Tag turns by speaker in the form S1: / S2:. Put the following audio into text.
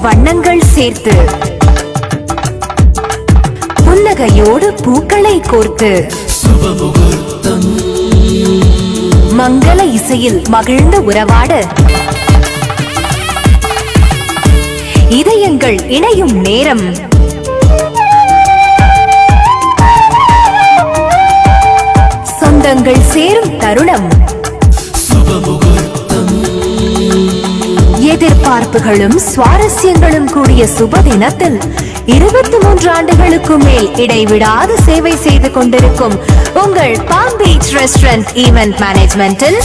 S1: வண்ணங்கள் சேர்த்து புன்னகையோடு பூக்களை கோர்த்து மங்கள இசையில் மகிழ்ந்து உறவாட இதயங்கள் இணையும் நேரம். சொந்தங்கள் சேரும் தருணம். எதிர்பார்ப்புகளும் சுவாரஸ்யங்களும் கூடிய சுப தினத்தில் 23 ஆண்டுகளுக்கு மேல் இடைவிடாது சேவை செய்து கொண்டிருக்கும் உங்கள் பாம் பீச் ரெஸ்டாரண்ட் ஈவென்ட் மேனேஜ்மெண்டில்